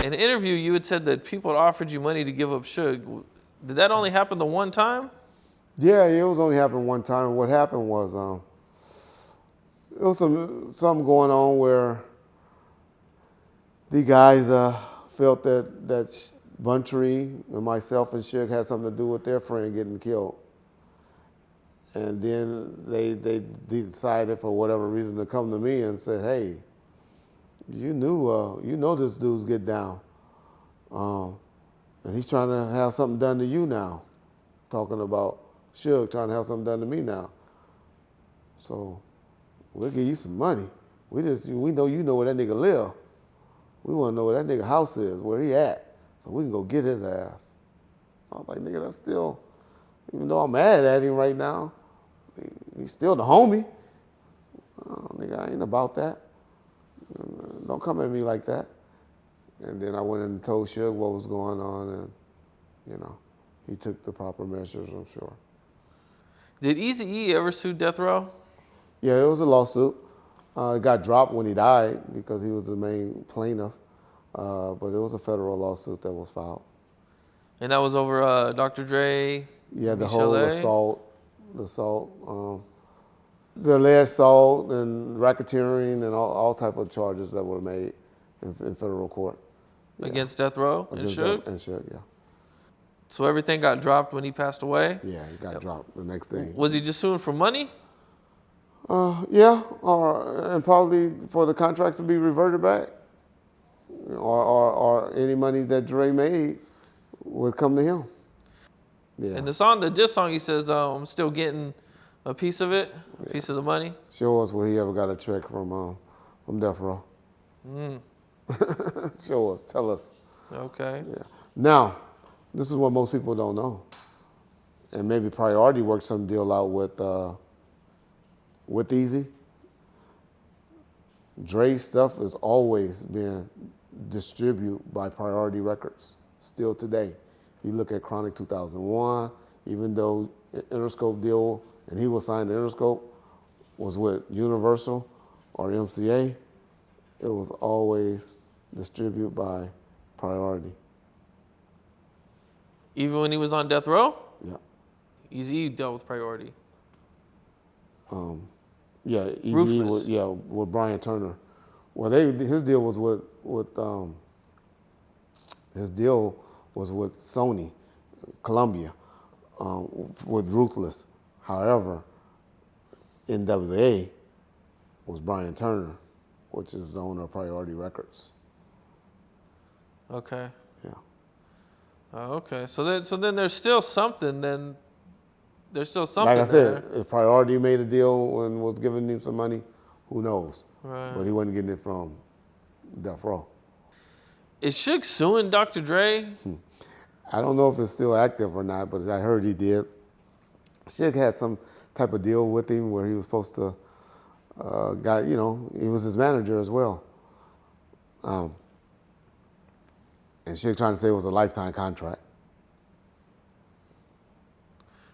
In an interview, you had said that people had offered you money to give up Suge. Did that only happen the one time? Yeah, it was only happened one time. What happened was there was something going on where the guys felt that Buntree and myself and Suge had something to do with their friend getting killed. And then they decided for whatever reason to come to me and say, hey, you know this dude's get down. And he's trying to have something done to you now. Talking about Suge trying to have something done to me now. So we'll give you some money. We know you know where that nigga live. We want to know where that nigga house is, where he at, so we can go get his ass. I was like, nigga, that's still, even though I'm mad at him right now, he's still the homie. Oh, nigga, I ain't about that. Don't come at me like that. And then I went and told Suge what was going on, and, you know, he took the proper measures, I'm sure. Did Eazy-E ever sue Death Row? Yeah, it was a lawsuit. It got dropped when he died because he was the main plaintiff, but it was a federal lawsuit that was filed. And that was over Dr. Dre? Yeah, the whole assault, the alleged assault and racketeering and all type of charges that were made in federal court. Yeah. Against Death Row and Suge? And Suge, yeah. So everything got dropped when he passed away? Yeah, he got dropped the next day. Was he just suing for money? Yeah, and probably for the contracts to be reverted back, or any money that Dre made would come to him. Yeah. And the diss song, he says, I'm still getting a piece of it, a piece of the money. Show us where he ever got a check from Death Row. Show us, tell us. Okay. Yeah. Now, this is what most people don't know, and maybe Priority worked some deal out with Eazy. Dre's stuff has always been distributed by Priority Records, still today. If you look at Chronic 2001, even though Interscope deal, and he was signed to Interscope, was with Universal or MCA, it was always distributed by Priority. Even when he was on Death Row? Yeah. Eazy-E dealt with Priority. Yeah, Eazy-E with Brian Turner. Well, his deal was with Sony, Columbia, with Ruthless. However, NWA was Brian Turner, which is the owner of Priority Records. Okay. Yeah. Okay. So then there's still something. Then there's still something. Like I said, if Priority made a deal and was giving him some money, who knows? Right. But he wasn't getting it from Death Row. Is Suge suing Dr. Dre? I don't know if it's still active or not, but I heard he did. Suge had some type of deal with him where he was supposed to, he was his manager as well. And Suge trying to say it was a lifetime contract.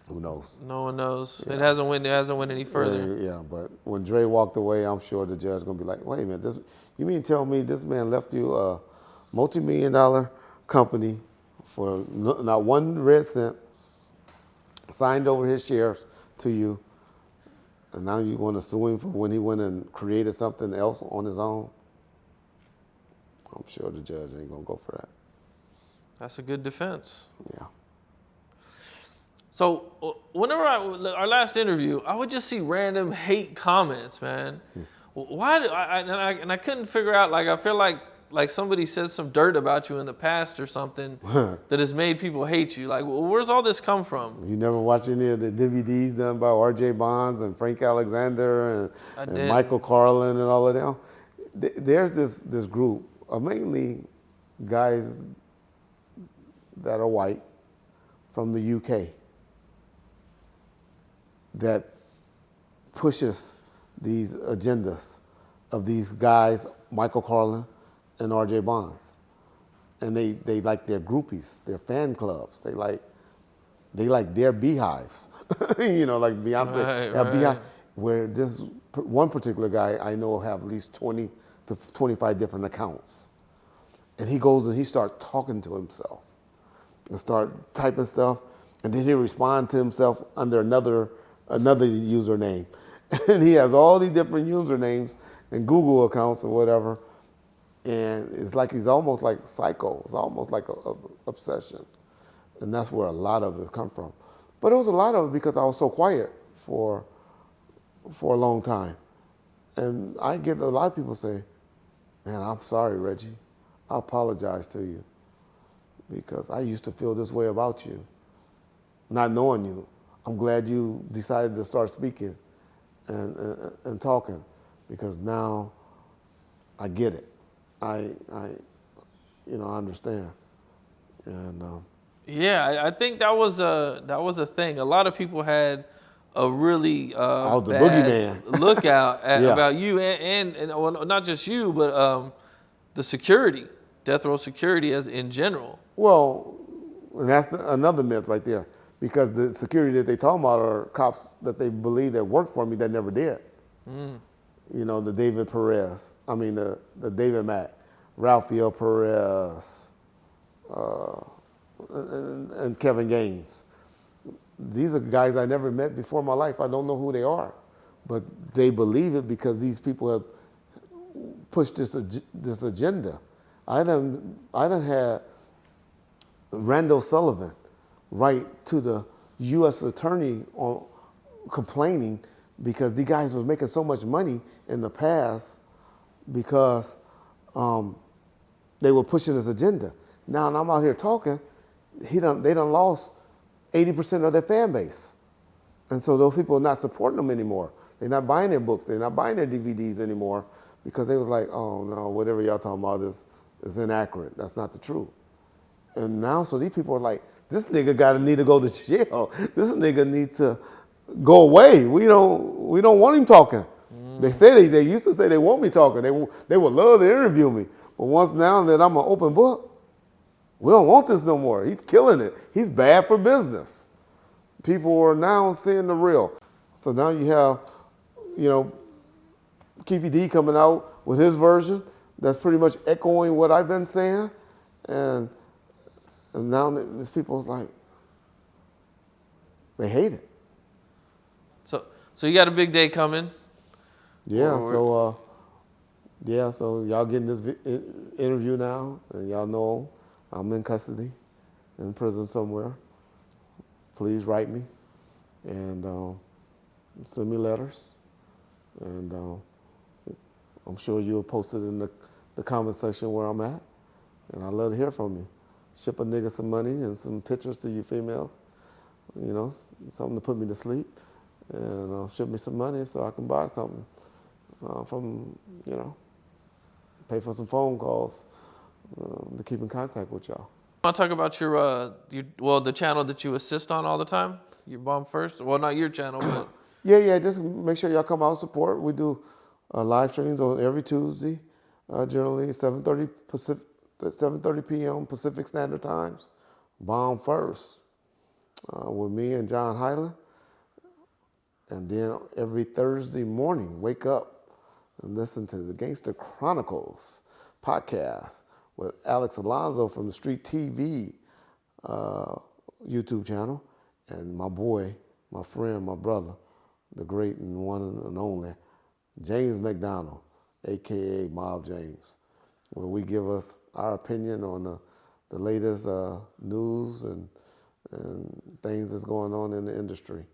Who knows? No one knows. Yeah. It hasn't went any further. Yeah, but when Dre walked away, I'm sure the judge gonna be like, wait a minute, you mean tell me this man left you a multi-million-dollar company for not one red cent, signed over his shares to you, and now you want to sue him for when he went and created something else on his own? I'm sure the judge ain't gonna go for that. That's a good defense. Yeah. So whenever our last interview, I would just see random hate comments, man. Why? And I couldn't figure out. Like, I feel like somebody said some dirt about you in the past or something that has made people hate you. Like, where's all this come from? You never watched any of the DVDs done by R.J. Bonds and Frank Alexander and Michael Carlin and all of them? There's this group of mainly guys that are white from the UK that pushes these agendas of these guys, Michael Carlin and R.J. Bonds. And they like their groupies, their fan clubs. They like their beehives. Like Beyonce have beehive. Where this one particular guy I know have at least 20 to 25 different accounts. and he goes and he starts talking to himself and start typing stuff, and then he'll respond to himself under another username. And he has all these different usernames and Google accounts or whatever, and it's like he's almost like psycho. It's almost like a obsession, and that's where a lot of it come from. But it was a lot of it because I was so quiet for a long time, and I get a lot of people say, "Man, I'm sorry, Reggie. I apologize to you because I used to feel this way about you, not knowing you. I'm glad you decided to start speaking and talking because now I get it. I understand." And Yeah, I think that was a thing. A lot of people had a really I was the bad boogeyman. lookout Yeah. about you and well, not just you, but the security, death row security as in general. Well, and that's another myth right there, because the security that they talk about are cops that they believe that worked for me that never did. You know, the David Perez, the David Mack, Ralphio Perez, and Kevin Gaines. These are guys I never met before in my life. I don't know who they are, but they believe it because these people have pushed this agenda. I done had Randall Sullivan write to the U.S. attorney on complaining because these guys was making so much money in the past because they were pushing this agenda. Now, and I'm out here talking, they done lost 80% of their fan base. And so those people are not supporting them anymore. They're not buying their books. They're not buying their DVDs anymore because they was like, oh no, whatever y'all talking about is inaccurate. That's not the truth. And now, so these people are like, this nigga need to go to jail. This nigga need to go away. We don't want him talking. They used to say they want me talking. They would love to interview me. But once now that I'm an open book, we don't want this no more. He's killing it. He's bad for business. People are now seeing the real. So now you have, Keefy D coming out with his version that's pretty much echoing what I've been saying. And now these people like, they hate it. So you got a big day coming. Yeah, so y'all getting this interview now, and y'all know I'm in custody, in prison somewhere. Please write me, and send me letters, and I'm sure you'll post it in the comment section where I'm at, and I'd love to hear from you. Ship a nigga some money and some pictures to you females, something to put me to sleep, and ship me some money so I can buy something from, pay for some phone calls to keep in contact with y'all. I want to talk about your the channel that you assist on all the time, your Bomb First. Well, not your channel, but Yeah. Just make sure y'all come out and support. We do live streams on every Tuesday, generally 7:30 p.m. Pacific Standard Times. Bomb First with me and John Hyland, and then every Thursday morning, wake up and listen to the Gangster Chronicles podcast with Alex Alonso from the Street TV YouTube channel, and my boy, my friend, my brother, the great and one and only James McDonald, aka Mob James, where we give us our opinion on the latest news and things that's going on in the industry.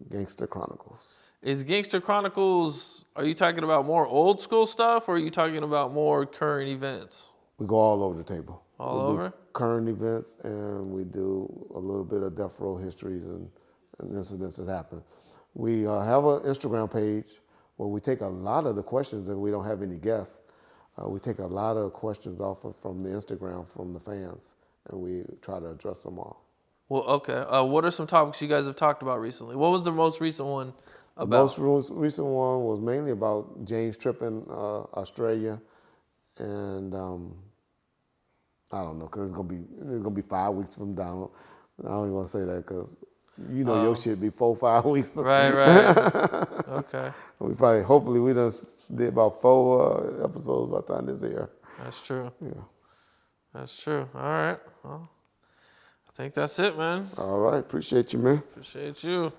Gangster Chronicles. Is Gangster Chronicles, are you talking about more old school stuff or are you talking about more current events? We go all over the table. All we over? Do current events, and we do a little bit of death row histories and incidents that happen. We have an Instagram page where we take a lot of the questions, and we don't have any guests. We take a lot of questions from the Instagram from the fans, and we try to address them all. Well, okay. What are some topics you guys have talked about recently? What was the most recent one about? The most recent one was mainly about James tripping Australia, and I don't know, because it's gonna be 5 weeks from down. I don't even want to say that because your shit be 4-5 weeks. Right. Okay. Hopefully we done did about 4 episodes by the time this year. That's true. Yeah. That's true. All right. Well, I think that's it, man. All right. Appreciate you, man. Appreciate you.